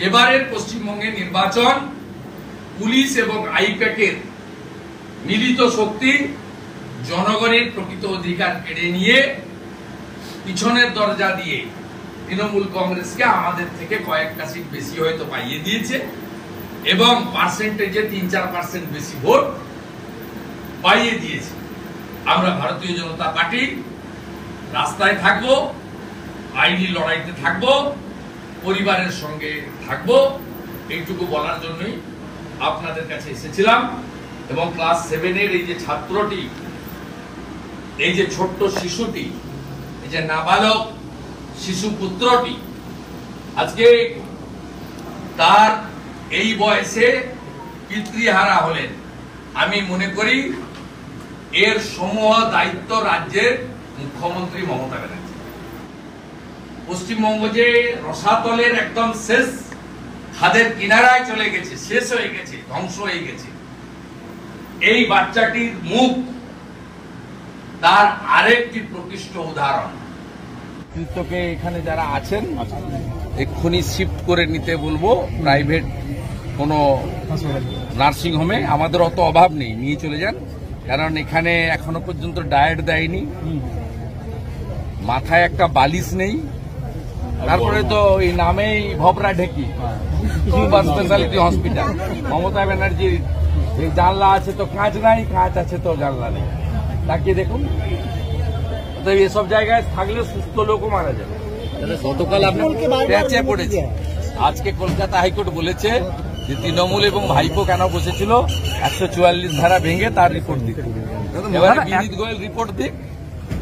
এবারের পশ্চিমবঙ্গের নির্বাচন পুলিশ এবং আইপ্যাকের মিলিত শক্তি জনগণের প্রকৃত অধিকার কেড়ে নিয়ে পিছনের দরজা দিয়ে তৃণমূল কংগ্রেসকে আমাদের থেকে কয়েকটা সিট বেশি হয়তো পাইয়ে দিয়েছে এবং পার্সেন্টেজে ৩-৪% বেশি ভোট পাইয়ে দিয়েছে। আমরা ভারতীয় জনতা পার্টি রাস্তায় থাকবো, আইনি লড়াইতে থাকবো, পরিবারের সঙ্গে থাকবো, এইটুকু বলার জন্যই আপনাদের কাছে এসেছিলাম। এবং ক্লাস 7-এর এই যে ছাত্রটি, এই যে ছোট্ট শিশুটি, এই যে নাবালক শিশু পুত্রটি আজকে তার এই বয়সে পিতৃহারা হলেন, আমি মনে করি এর সমূহ দায়িত্ব রাজ্যের মুখ্যমন্ত্রী মমতা ব্যানার্জি। পশ্চিমবঙ্গ যে রসাতলের একদম শেষ খাদের কিনারায় চলে গেছে, শেষ হয়ে গেছে, ধ্বংস হয়ে গেছে, এই বাচ্চাটির মুখ তার আরেকটি প্রকৃষ্ট উদাহরণ। নেতৃত্বকে এখানে যারা আছেন এক্ষুনি শিফট করে নিতে বলবো প্রাইভেট কোনো নার্সিং হোমে। আমাদের অত অভাব নেই, নিয়ে চলে যান, কারণ এখানে এখনো পর্যন্ত ডায়েট দেয়নি, মাথায় একটা বালিশ নেই, তারপরে তো এই নামেই ভবরা ঢেকি সুপার স্পেশালিটি হসপিটাল। মমতা ব্যানার্জির এই জানলা আছে তো কাঁচ নাই, কাঁচ আছে তো জানলা নেই। তাকিয়ে দেখুন, এসব জায়গায় থাকলে সুস্থ লোকও মারা যাবে। গতকাল আপনার প্যাচে পড়েছে, আজকে কলকাতা হাইকোর্ট বলেছে যে তৃণমূল এবং ভাইপো কেন বসেছিল 144 ধারা ভেঙে তার রিপোর্ট দিতে। এবারে বিনীত গোয়েল রিপোর্ট দিক,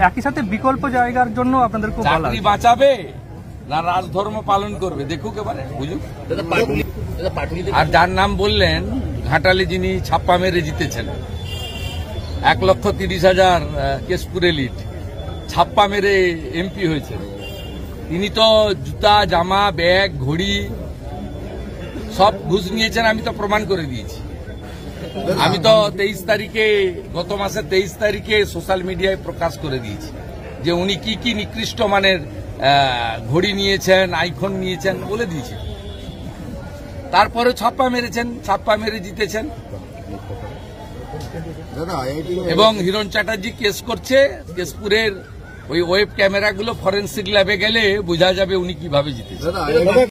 একই সাথে বিকল্প জায়গার জন্য আপনাদেরকে চাকরি বাঁচাবে না রাজধর্ম পালন করবে, দেখুক এবারে বুঝুক। আর যার নাম বললেন ঘাটালে, যিনি ছাপ্পা মেরে জিতেছেন, 1,30,000 কেশপুরে লিড, ছাপ্পা মেরে এমপি হয়েছে, তিনি তো জুতা, জামা, ব্যাগ, ঘড়ি সব ঘুষ নিয়েছেন। আমি তো প্রমাণ করে দিয়েছি। আমি তো 23 তারিখে, গত মাসের 23 তারিখে সোশ্যাল মিডিয়ায় প্রকাশ করে দিয়েছি যে উনি কি কি নিকৃষ্ট মানের ঘড়ি নিয়েছেন, আইফোন নিয়েছেন বলে দিয়েছি। তারপরে ছাপ্পা মেরেছেন, ছাপ্পা মেরে জিতেছেন। এবং হিরণ চ্যাটার্জি কেস করছে, কেশপুরের ওই ওয়েব ক্যামেরাগুলো ফরেন্সিক ল্যাবে গেলে বোঝা যাবে উনি কিভাবে জিতেছেন।